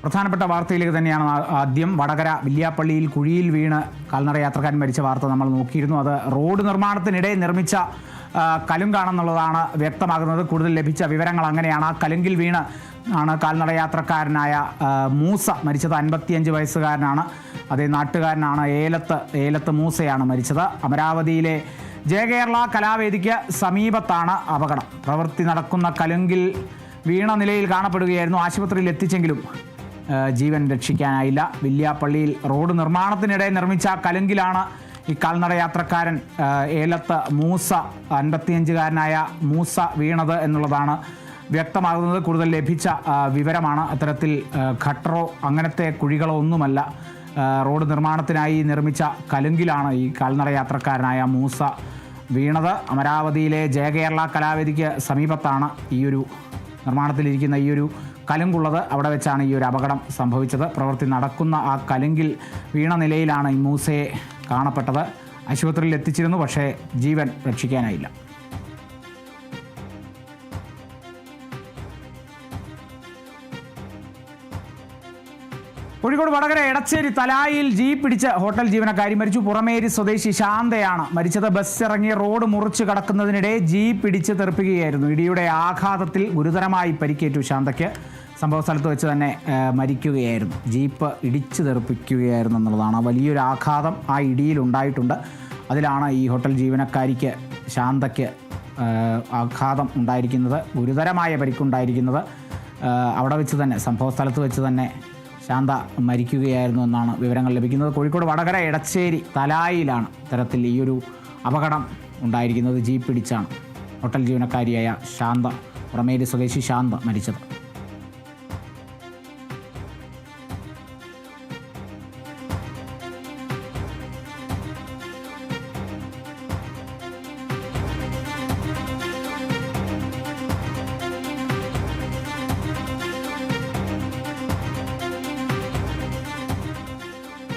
പ്രധാനപ്പെട്ട വാർത്തയിലേക്ക് തന്നെയാണ് ആദ്യം. വടകര വില്യാപ്പള്ളിയിൽ കുഴിയിൽ വീണ് കാൽനട യാത്രക്കാരൻ മരിച്ച വാർത്ത നമ്മൾ നോക്കിയിരുന്നു. അത് റോഡ് നിർമ്മാണത്തിനിടെ നിർമ്മിച്ച കലുങ്കാണെന്നുള്ളതാണ് വ്യക്തമാകുന്നത്. കൂടുതൽ ലഭിച്ച വിവരങ്ങൾ അങ്ങനെയാണ്. ആ കലുങ്കിൽ വീണ് ആണ് കാൽനട യാത്രക്കാരനായ മൂസ മരിച്ചത്. 55 വയസ്സുകാരനാണ്. അതേ നാട്ടുകാരനാണ്. ഏലത്ത് മൂസയാണ് മരിച്ചത്. അമരാവതിയിലെ ജയകേരള കലാവേദിക്ക് സമീപത്താണ് അപകടം. പ്രവൃത്തി നടക്കുന്ന കലുങ്കിൽ വീണ നിലയിൽ കാണപ്പെടുകയായിരുന്നു. ആശുപത്രിയിൽ എത്തിച്ചെങ്കിലും ജീവൻ രക്ഷിക്കാനായില്ല. വില്യാപ്പള്ളിയിൽ റോഡ് നിർമ്മാണത്തിനിടെ നിർമ്മിച്ച കലുങ്കിലാണ് ഈ കാൽനട യാത്രക്കാരൻ ഏലത്ത് മൂസ 55-കാരനായ മൂസ വീണത് എന്നുള്ളതാണ് വ്യക്തമാകുന്നത്. കൂടുതൽ ലഭിച്ച വിവരമാണ്. അത്തരത്തിൽ ഖട്ടറോ അങ്ങനത്തെ കുഴികളോ ഒന്നുമല്ല. റോഡ് നിർമ്മാണത്തിനായി നിർമ്മിച്ച കലുങ്കിലാണ് ഈ കാൽനട യാത്രക്കാരനായ മൂസ വീണത്. അമരാവതിയിലെ ജയകേരള കലാവേദിക്ക് സമീപത്താണ് ഈയൊരു നിർമ്മാണത്തിലിരിക്കുന്ന ഈയൊരു കലുങ്കുള്ളത്. അവിടെ വെച്ചാണ് ഈ ഒരു അപകടം സംഭവിച്ചത്. പ്രവൃത്തി നടക്കുന്ന ആ കലുങ്കിൽ വീണ നിലയിലാണ് ഈ മൂസയെ കാണപ്പെട്ടത്. ആശുപത്രിയിൽ എത്തിച്ചിരുന്നു, പക്ഷേ ജീവൻ രക്ഷിക്കാനായില്ല. കോഴിക്കോട് വടകര എടച്ചേരി തലായിൽ ജീപ്പ് പിടിച്ച് ഹോട്ടൽ ജീവനക്കാരി മരിച്ചു. പുറമേരി സ്വദേശി ശാന്തയാണ് മരിച്ചത്. ബസ് ഇറങ്ങി റോഡ് മുറിച്ച് കടക്കുന്നതിനിടെ ജീപ്പ് പിടിച്ച് തെറിപ്പിക്കുകയായിരുന്നു. ഇടിയുടെ ആഘാതത്തിൽ ഗുരുതരമായി പരിക്കേറ്റു ശാന്തയ്ക്ക്. സംഭവ സ്ഥലത്ത് വെച്ച് തന്നെ മരിക്കുകയായിരുന്നു. ജീപ്പ് ഇടിച്ച് തെറിപ്പിക്കുകയായിരുന്നു എന്നുള്ളതാണ്. വലിയൊരു ആഘാതം ആ ഇടിയിലുണ്ടായിട്ടുണ്ട്. അതിലാണ് ഈ ഹോട്ടൽ ജീവനക്കാരിക്ക് ശാന്തയ്ക്ക് ആഘാതം ഉണ്ടായിരിക്കുന്നത്, ഗുരുതരമായ പരിക്കുണ്ടായിരിക്കുന്നത്. അവിടെ വെച്ച് തന്നെ സംഭവ സ്ഥലത്ത് വെച്ച് തന്നെ ശാന്ത മരിക്കുകയായിരുന്നു എന്നാണ് വിവരങ്ങൾ ലഭിക്കുന്നത്. കോഴിക്കോട് വടകര എടച്ചേരി തലായിലാണ് ഇത്തരത്തിൽ ഈയൊരു അപകടം ഉണ്ടായിരിക്കുന്നത്. ജീപ്പ് പിടിച്ചാണ് ഹോട്ടൽ ജീവനക്കാരിയായ ശാന്ത, പുറമേരി സ്വദേശി ശാന്ത മരിച്ചത്.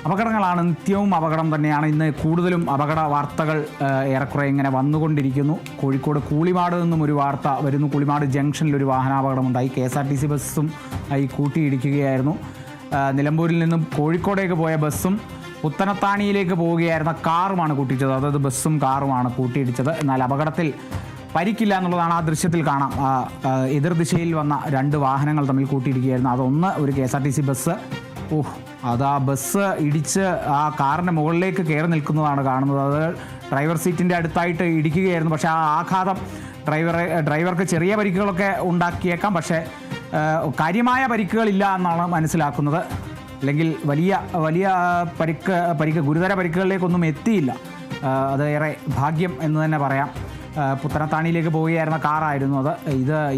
അപകടങ്ങളാണ്, നിത്യവും അപകടം തന്നെയാണ്. ഇന്ന് കൂടുതലും അപകട വാർത്തകൾ ഏറെക്കുറെ ഇങ്ങനെ വന്നുകൊണ്ടിരിക്കുന്നു. കോഴിക്കോട് കൂളിമാട് നിന്നും ഒരു വാർത്ത വരുന്നു. കൂളിമാട് ജംഗ്ഷനിൽ ഒരു വാഹനാപകടമുണ്ടായി. KSRTC ബസ്സും ആയി കൂട്ടിയിടിക്കുകയായിരുന്നു. നിലമ്പൂരിൽ നിന്നും കോഴിക്കോടേക്ക് പോയ ബസ്സും പുത്തനത്താണിയിലേക്ക് പോവുകയായിരുന്ന കാറുമാണ് കൂട്ടിയിടിച്ചത്. അതായത് ബസ്സും കാറുമാണ് കൂട്ടിയിടിച്ചത്. എന്നാൽ അപകടത്തിൽ പരിക്കില്ല എന്നുള്ളതാണ് ആ ദൃശ്യത്തിൽ കാണാം. എതിർദിശയിൽ വന്ന 2 വാഹനങ്ങൾ തമ്മിൽ കൂട്ടിയിടിക്കുകയായിരുന്നു. അതൊന്ന് ഒരു KSRTC ബസ്. അത് ആ ബസ് ഇടിച്ച് ആ കാറിൻ്റെ മുകളിലേക്ക് കയറി നിൽക്കുന്നതാണ് കാണുന്നത്. അത് ഡ്രൈവർ സീറ്റിൻ്റെ അടുത്തായിട്ട് ഇടിക്കുകയായിരുന്നു. പക്ഷേ ആ ആഘാതം ഡ്രൈവർക്ക് ചെറിയ പരിക്കുകളൊക്കെ ഉണ്ടാക്കിയേക്കാം. പക്ഷേ കാര്യമായ പരിക്കുകളില്ല എന്നാണ് മനസ്സിലാക്കുന്നത്. അല്ലെങ്കിൽ വലിയ പരിക്ക് ഗുരുതര പരിക്കുകളിലേക്കൊന്നും എത്തിയില്ല. അത് ഏറെ ഭാഗ്യം എന്ന് തന്നെ പറയാം. പുത്തനത്താണിയിലേക്ക് പോവുകയായിരുന്ന കാറായിരുന്നു അത്.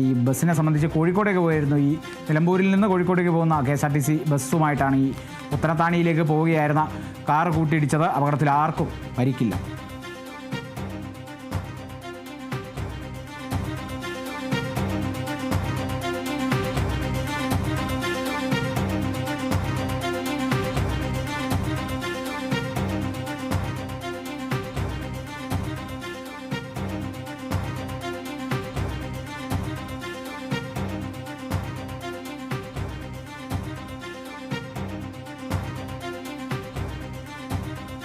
ഈ ബസ്സിനെ സംബന്ധിച്ച് കോഴിക്കോടേക്ക് പോയിരുന്നു. ഈ നിലമ്പൂരിൽ നിന്ന് കോഴിക്കോടേക്ക് പോകുന്ന KSRTC ബസ്സുമായിട്ടാണ് ഈ പുത്തനത്താണിയിലേക്ക് പോവുകയായിരുന്ന കാർ കൂട്ടിയിടിച്ചത്. അപകടത്തിൽ ആർക്കും പരിക്കില്ല.